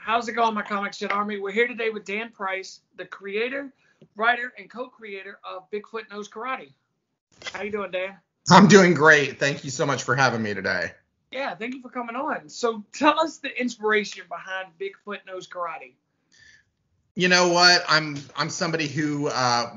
How's it going, my Comic Shit Army? We're here today with Dan Price, the creator, writer, and co-creator of Bigfoot Knows Karate. How you doing, Dan? I'm doing great. Thank you so much for having me today. Yeah, thank you for coming on. So tell us the inspiration behind Bigfoot Knows Karate. You know what? I'm somebody who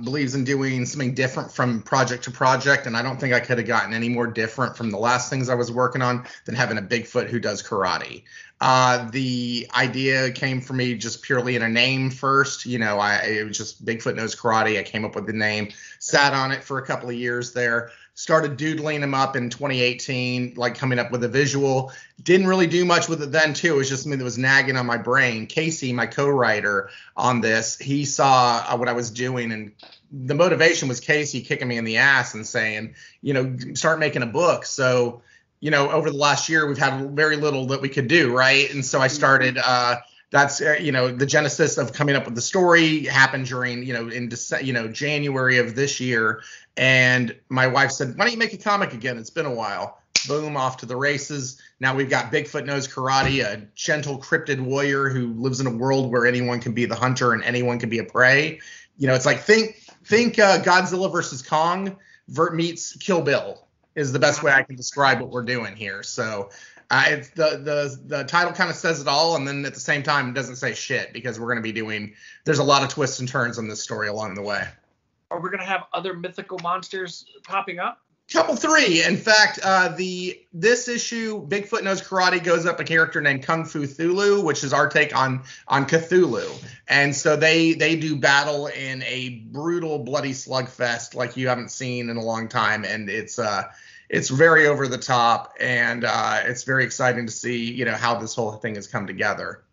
believes in doing something different from project to project, and I don't think I could have gotten any more different from the last things I was working on than having a Bigfoot who does karate. The idea came for me just purely in a name first. You know, it was just Bigfoot Knows Karate. I came up with the name, sat on it for a couple of years there, started doodling them up in 2018, like coming up with a visual. Didn't really do much with it then, too. It was just something that was nagging on my brain. Casey, my co-writer on this, he saw what I was doing, and the motivation was Casey kicking me in the ass and saying, you know, start making a book. So, you know, over the last year, we've had very little that we could do, right? And so I started, that's, you know, the genesis of coming up with the story happened during, January of this year. And my wife said, why don't you make a comic again? It's been a while. Boom, off to the races. Now we've got Bigfoot Knows Karate, a gentle cryptid warrior who lives in a world where anyone can be the hunter and anyone can be a prey. You know, it's like think Godzilla versus Kong meets Kill Bill is the best way I can describe what we're doing here. So it's the title kind of says it all, and then at the same time it doesn't say shit, because we're going to be doing, there's a lot of twists and turns on this story along the way. Are we going to have other mythical monsters popping up? Couple three. In fact, this issue, Bigfoot Knows Karate, goes up a character named Kung Fu Thulu, which is our take on Cthulhu. And so they do battle in a brutal, bloody slugfest like you haven't seen in a long time. And it's very over the top, and it's very exciting to see, you know, how this whole thing has come together.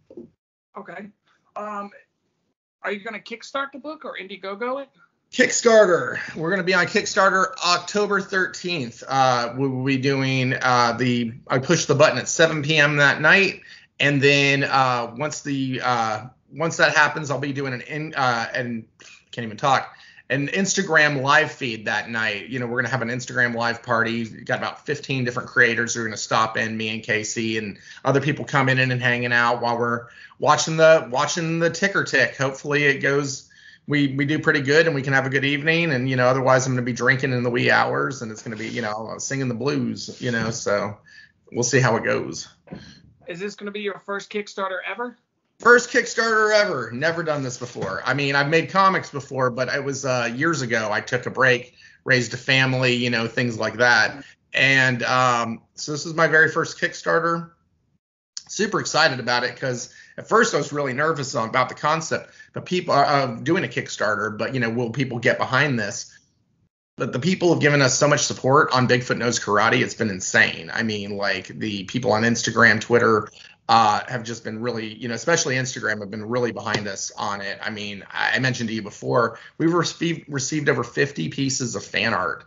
Okay. Are you going to kickstart the book or Indiegogo it? Kickstarter. We're going to be on Kickstarter October 13th. We'll be doing I push the button at 7 p.m. that night, and then once that happens, I'll be doing an Instagram live feed that night. You know, we're going to have an Instagram live party. We've got about 15 different creators who are going to stop in, me and Casey and other people coming in and hanging out while we're watching the ticker tick. Hopefully it goes. We do pretty good, and we can have a good evening. And, you know, otherwise I'm going to be drinking in the wee hours, and it's going to be, you know, singing the blues, you know, so we'll see how it goes. Is this going to be your first Kickstarter ever? First Kickstarter ever. Never done this before. I mean, I've made comics before, but it was years ago. I took a break, raised a family, you know, things like that. And so this is my very first Kickstarter. Super excited about it, because at first I was really nervous about the concept, but people are doing a Kickstarter, but, you know, will people get behind this? But the people have given us so much support on Bigfoot Knows Karate. It's been insane. I mean, like, the people on Instagram, Twitter have just been really, you know, especially Instagram, have been really behind us on it. I mean, I mentioned to you before, we've received over 50 pieces of fan art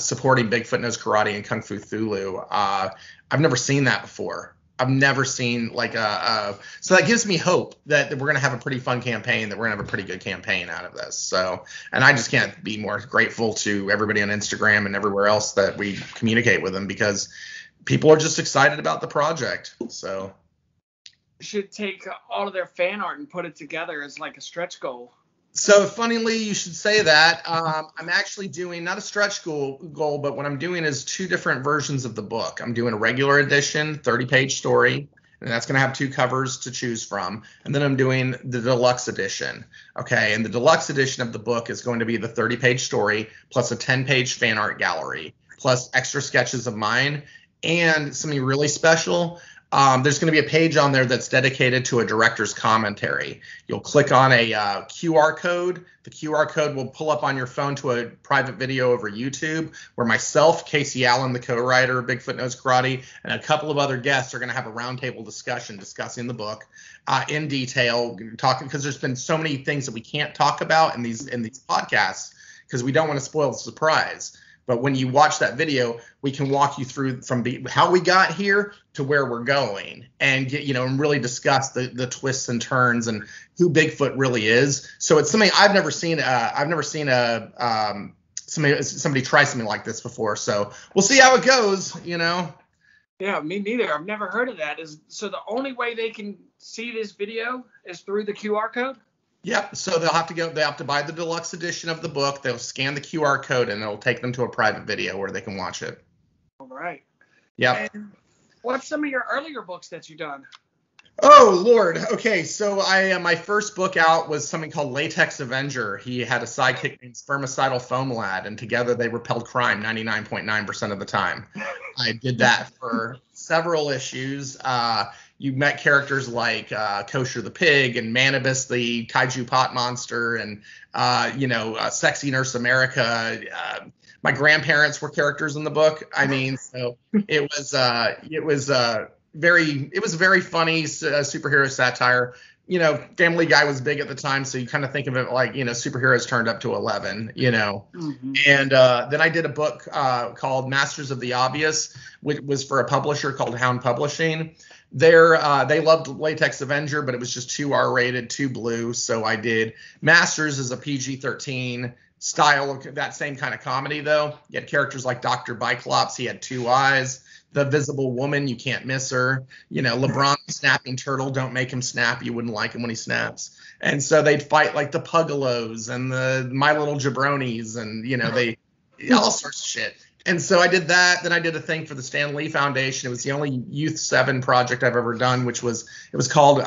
supporting Bigfoot Knows Karate and Kung Fu Thulu. I've never seen that before. I've never seen like so that gives me hope that we're going to have a pretty fun campaign, that we're going to have a pretty good campaign out of this. So, and I just can't be more grateful to everybody on Instagram and everywhere else that we communicate with them, because people are just excited about the project. So you should take all of their fan art and put it together as like a stretch goal. So funnily, you should say that. I'm actually doing not a stretch goal, but what I'm doing is two different versions of the book. I'm doing a regular edition, 30-page story, and that's going to have two covers to choose from. And then I'm doing the deluxe edition. Okay, and the deluxe edition of the book is going to be the 30-page story plus a 10-page fan art gallery plus extra sketches of mine and something really special. There's going to be a page on there that's dedicated to a director's commentary. You'll click on a QR code. The QR code will pull up on your phone to a private video over YouTube where myself, Casey Allen, the co-writer of Bigfoot Knows Karate, and a couple of other guests are going to have a roundtable discussion discussing the book in detail, talking, because there's been so many things that we can't talk about in these podcasts because we don't want to spoil the surprise. But when you watch that video, we can walk you through from how we got here to where we're going, and get, you know, and really discuss the twists and turns and who Bigfoot really is. So it's something I've never seen. Somebody try something like this before. So we'll see how it goes. You know. Yeah, me neither. I've never heard of that. So the only way they can see this video is through the QR code? Yep. So they have to buy the deluxe edition of the book. They'll scan the QR code and it'll take them to a private video where they can watch it. All right. Yep. And what's some of your earlier books that you've done? Oh, Lord. Okay, so my first book out was something called Latex Avenger. He had a sidekick named Spermicidal Foam Lad, and together they repelled crime 99.9% of the time. I did that for several issues. You met characters like Kosher the Pig and Manibus the Kaiju Pot Monster and, Sexy Nurse America. My grandparents were characters in the book. I mean, so it was very funny superhero satire. Family Guy was big at the time, so you kind of think of it like, superheroes turned up to 11, Mm-hmm. And then I did a book called Masters of the Obvious, which was for a publisher called Hound Publishing. They loved Latex Avenger, but it was just too R-rated, too blue. So I did Masters as a PG-13 style of that same kind of comedy, though. You had characters like Dr. Biclops. He had two eyes. The Visible Woman, you can't miss her. LeBron the snapping turtle, don't make him snap. You wouldn't like him when he snaps. And so they'd fight like the Puggalos and the My Little Jabronis and, they all sorts of shit. And so I did that. Then I did a thing for the Stan Lee Foundation. It was the only Youth 7 project I've ever done, it was called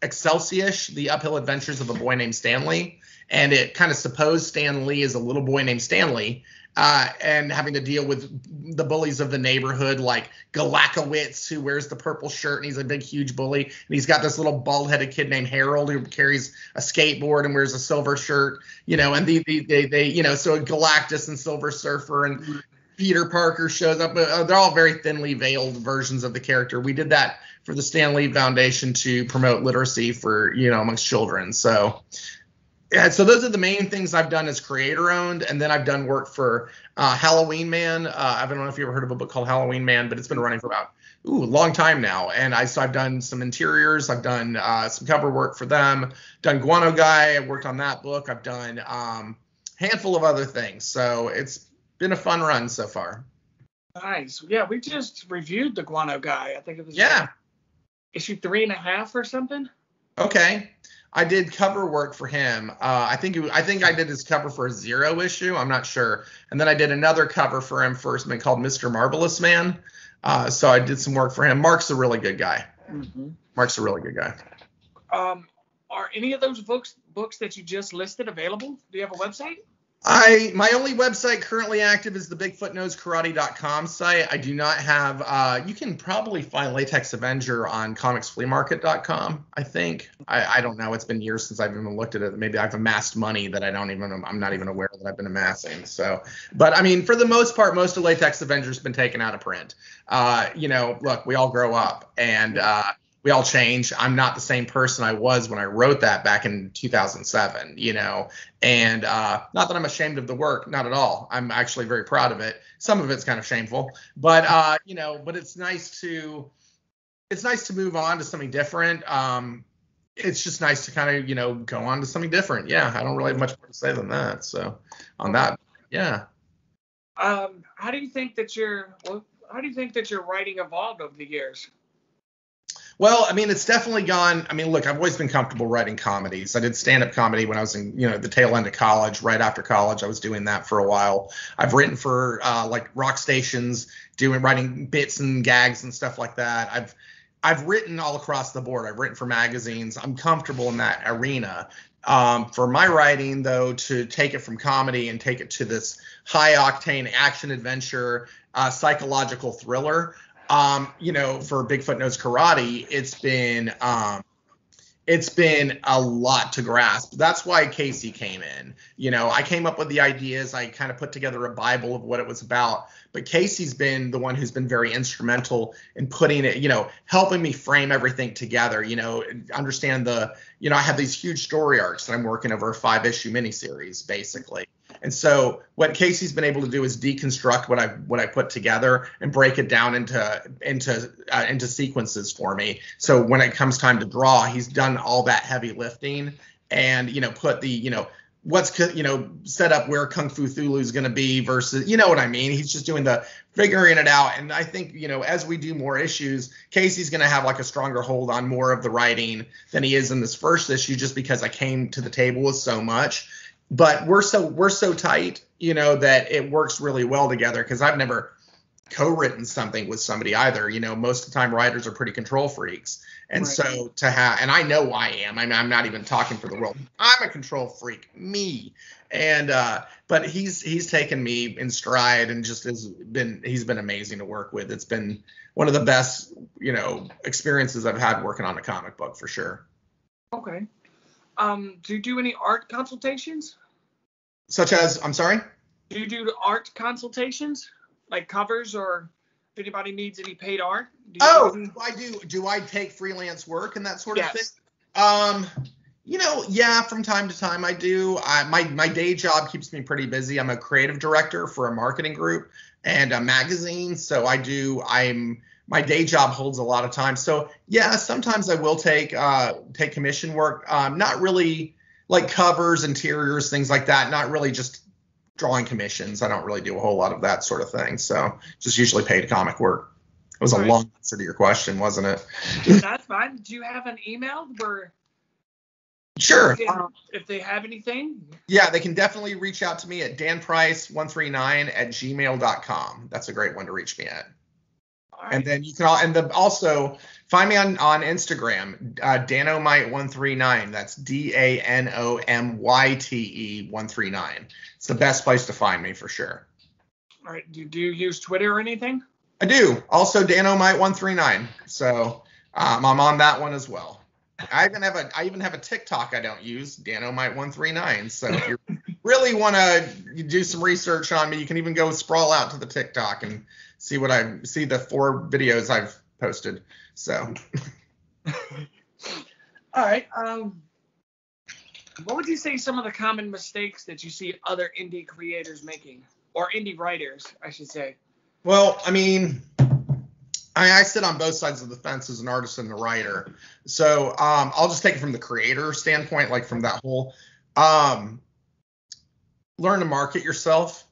Excelsius, The Uphill Adventures of a Boy Named Stanley. And it kind of supposed Stan Lee is a little boy named Stanley. And having to deal with the bullies of the neighborhood, like Galakowitz, who wears the purple shirt, and he's a big, huge bully. And he's got this little bald-headed kid named Harold who carries a skateboard and wears a silver shirt, and so Galactus and Silver Surfer and Peter Parker shows up. They're all very thinly veiled versions of the character. We did that for the Stan Lee Foundation to promote literacy for, amongst children. So yeah, so those are the main things I've done as creator-owned, and then I've done work for Halloween Man. I don't know if you ever heard of a book called Halloween Man, but it's been running for about a long time now. And I've done some interiors, I've done some cover work for them, done Guano Guy, I worked on that book, I've done a handful of other things. So it's been a fun run so far. Nice. Yeah, we just reviewed the Guano Guy. I think it was issue 3.5 or something. Okay. I did cover work for him. I think I did his cover for a 0 issue. I'm not sure. And then I did another cover for him for something called Mr. Marvelous Man. So I did some work for him. Mark's a really good guy. Mm-hmm. Mark's a really good guy. Are any of those books that you just listed available? Do you have a website? My only website currently active is the BigfootKnowsKarate.com site. I do not have. You can probably find Latex Avenger on ComicsFleaMarket.com. I think. I don't know. It's been years since I've even looked at it. Maybe I've amassed money that I'm not even aware that I've been amassing. So, but I mean, for the most part, most of Latex Avenger's been taken out of print. Look, we all grow up and. We all change. I'm not the same person I was when I wrote that back in 2007, and not that I'm ashamed of the work, not at all. I'm actually very proud of it. Some of it's kind of shameful, but but it's nice to move on to something different. It's just nice to kind of, go on to something different. Yeah. I don't really have much more to say than that. So on that. Yeah. How do you think that your writing evolved over the years? Well, I mean, it's definitely gone. I mean, look, I've always been comfortable writing comedies. I did stand-up comedy when I was in, the tail end of college. Right after college, I was doing that for a while. I've written for like rock stations, writing bits and gags and stuff like that. I've written all across the board. I've written for magazines. I'm comfortable in that arena. For my writing, though, to take it from comedy and take it to this high-octane action adventure, psychological thriller. For Bigfoot Knows Karate, it's been a lot to grasp. That's why Casey came in. I came up with the ideas. I kind of put together a Bible of what it was about. But Casey's been the one who's been very instrumental in putting it, helping me frame everything together, understand I have these huge story arcs that I'm working over a 5-issue miniseries, basically. And so what Casey's been able to do is deconstruct what I put together and break it down into sequences for me. So when it comes time to draw, he's done all that heavy lifting and put the set up where Kung Fu Thulu is going to be versus, you know what I mean? He's just doing the figuring it out. And I think, as we do more issues, Casey's going to have like a stronger hold on more of the writing than he is in this first issue, just because I came to the table with so much. But we're so tight, that it works really well together, because I've never co-written something with somebody either. Most of the time writers are pretty control freaks. And Right. so and I know I am. I mean, I'm not even talking for the world. I'm a control freak, me. And but he's taken me in stride, and just he's been amazing to work with. It's been one of the best, experiences I've had working on a comic book, for sure. Okay. Do you do any art consultations? Such as, I'm sorry? Do you do art consultations, like covers, or if anybody needs any paid art? I do. Do I take freelance work and that sort of thing? Yeah, from time to time I do. My day job keeps me pretty busy. I'm a creative director for a marketing group and a magazine, so my day job holds a lot of time. So yeah, sometimes I will take commission work. Not really like covers, interiors, things like that. Not really just drawing commissions. I don't really do a whole lot of that sort of thing. So just usually paid comic work. It was a long answer to your question, wasn't it? That's fine. Do you have an email where? Sure. If they have anything? Yeah, they can definitely reach out to me at danprice139@gmail.com. That's a great one to reach me at. All right. And then you can also find me on Instagram, Danomite139. That's DANOMYTE139. It's the best place to find me, for sure. All right. Do you use Twitter or anything? I do. Also Danomite139. So I'm on that one as well. I even have a TikTok I don't use, Danomite139. So if you really want to do some research on me, you can even go sprawl out to the TikTok and see the 4 videos I've posted. So. All right. What would you say some of the common mistakes that you see other indie creators making, or indie writers, I should say? Well, I mean, I sit on both sides of the fence as an artist and a writer. So I'll just take it from the creator standpoint, like from that whole learn to market yourself.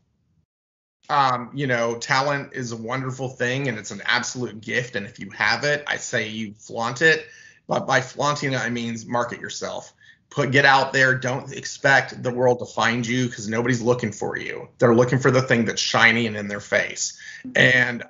Talent is a wonderful thing, and it's an absolute gift. And if you have it, I say you flaunt it. But by flaunting it, I mean market yourself. Get out there. Don't expect the world to find you, because nobody's looking for you. They're looking for the thing that's shiny and in their face. And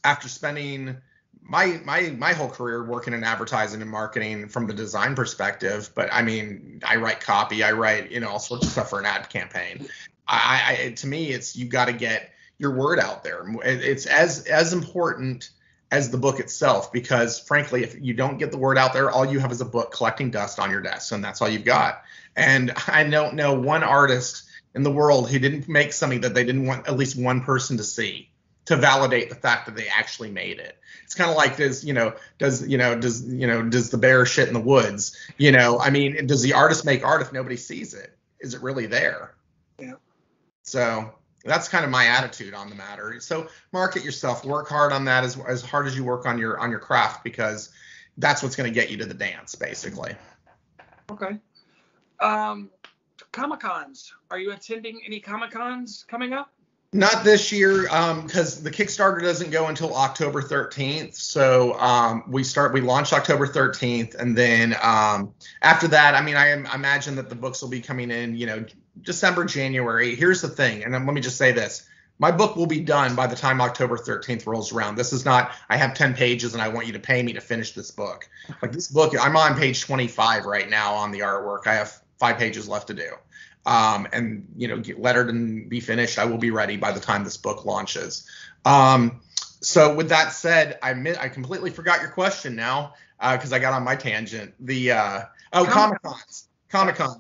after spending my whole career working in advertising and marketing from the design perspective, but I mean, I write copy, I write all sorts of stuff for an ad campaign. To me, it's you got to get your word out there. It's as important as the book itself, because frankly, if you don't get the word out there, all you have is a book collecting dust on your desk, and that's all you've got. And I don't know one artist in the world who didn't make something that they didn't want at least one person to see, to validate the fact that they actually made it. It's kind of like does the bear shit in the woods? I mean, does the artist make art if nobody sees it? Is it really there? Yeah. So that's kind of my attitude on the matter. So market yourself, work hard on that as hard as you work on your craft, because that's what's going to get you to the dance, basically. Okay. Comic-Cons. Are you attending any Comic-Cons coming up? Not this year, because the Kickstarter doesn't go until October 13th. So we launch October 13th, and then after that, I mean, I imagine that the books will be coming in, December, January. Here's the thing, and let me just say this. My book will be done by the time October 13th rolls around. This is not, I have 10 pages and I want you to pay me to finish this book. Like this book, I'm on page 25 right now on the artwork. I have 5 pages left to do. And get lettered and be finished. I will be ready by the time this book launches. So with that said, I completely forgot your question now, because I got on my tangent. Comic-Cons.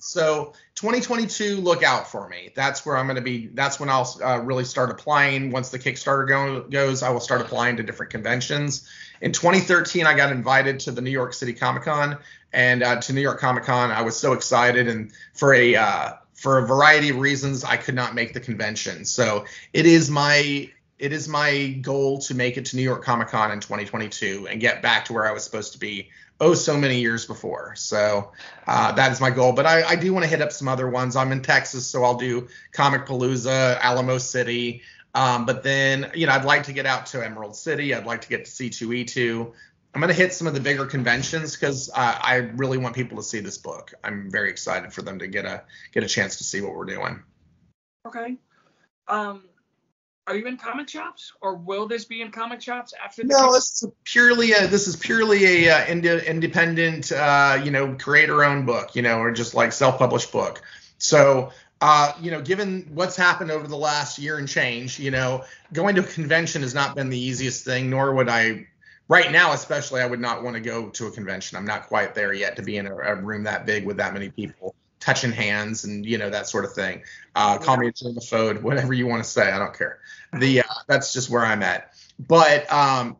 So 2022, look out for me. That's where I'm going to be. That's when I'll really start applying. Once the Kickstarter goes, I will start applying to different conventions. In 2013, I got invited to the New York City Comic Con, and to New York Comic Con, I was so excited, and for a variety of reasons, I could not make the convention. So it is my goal to make it to New York Comic Con in 2022 and get back to where I was supposed to be oh so many years before. So that is my goal. But I do want to hit up some other ones. I'm in Texas, so I'll do Comicpalooza, Alamo City. But then, I'd like to get out to Emerald City. I'd like to get to C2E2. I'm going to hit some of the bigger conventions because I really want people to see this book. I'm very excited for them to get a chance to see what we're doing. Okay. Are you in comic shops, or will this be in comic shops after? No, this is purely a independent, creator-owned book, or just like self-published book. So, given what's happened over the last year and change, going to a convention has not been the easiest thing, nor would I. Right now, especially, I would not want to go to a convention. I'm not quite there yet to be in a room that big with that many people touching hands and, that sort of thing. Call me a germaphobe, whatever you want to say. I don't care. That's just where I'm at. But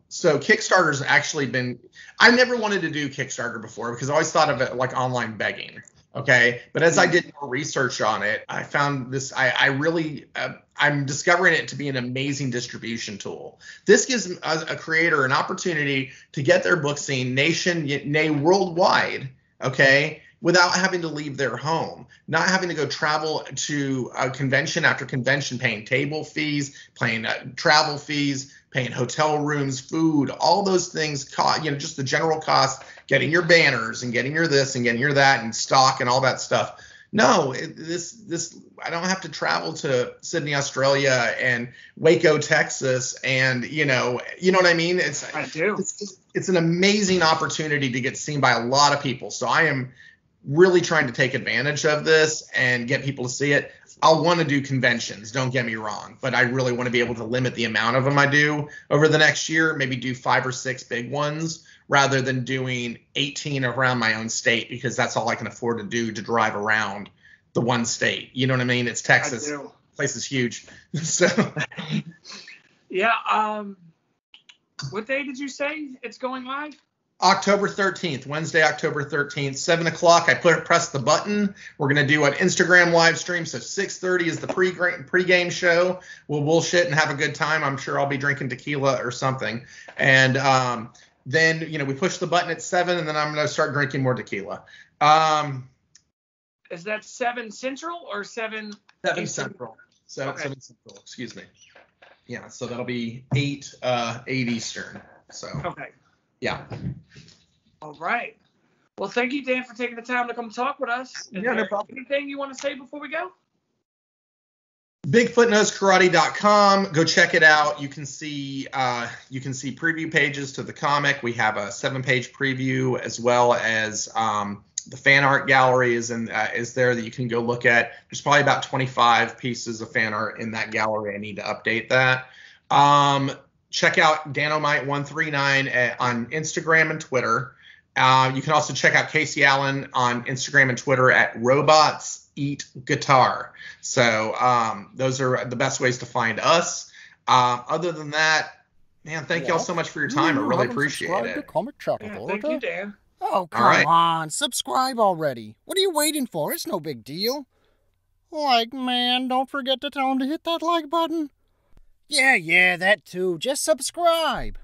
so Kickstarter's actually been – I never wanted to do Kickstarter before because I always thought of it like online begging. Okay. But as I did more research on it, I found this, I'm discovering it to be an amazing distribution tool. This gives a creator an opportunity to get their book seen nay, worldwide. Okay. Without having to leave their home, not having to go travel to a convention after convention, paying table fees, paying travel fees, paying hotel rooms, food, all those things, just the general cost, getting your banners and getting your this and getting your that and stock and all that stuff. No, this I don't have to travel to Sydney, Australia and Waco, Texas, and you know what I mean? I do. It's an amazing opportunity to get seen by a lot of people. So I am really trying to take advantage of this and get people to see it. I'll want to do conventions, don't get me wrong, but I really want to be able to limit the amount of them I do over the next year, maybe do 5 or 6 big ones rather than doing 18 around my own state because that's all I can afford to do to drive around the one state. You know what I mean? It's Texas. The place is huge. So yeah. What day did you say it's going live? October 13th, Wednesday, October 13th, 7 o'clock. I press the button. We're going to do an Instagram live stream. So 6:30 is the pregame show. We'll bullshit and have a good time. I'm sure I'll be drinking tequila or something. And then, we push the button at 7 and then I'm going to start drinking more tequila. Is that 7 Central or 7? 7 Central. 7 Central, excuse me. Yeah, so that'll be 8 Eastern. So. Okay. Yeah. All right. Well, thank you, Dan, for taking the time to come talk with us. Yeah, no problem. Anything you want to say before we go? BigfootKnowsKarate.com. Go check it out. You can see preview pages to the comic. We have a 7-page preview as well as the fan art gallery is there that you can go look at. There's probably about 25 pieces of fan art in that gallery. I need to update that. Check out Danomite139 on Instagram and Twitter. You can also check out Casey Allen on Instagram and Twitter at Robots Eat Guitar. So those are the best ways to find us. Other than that, man, thank y'all so much for your time. I really appreciate it. To Comicchatauthority. Yeah, thank you, Dan. Oh, come on. Subscribe already. What are you waiting for? It's no big deal. Man, don't forget to tell him to hit that like button. Yeah, that too. Just subscribe.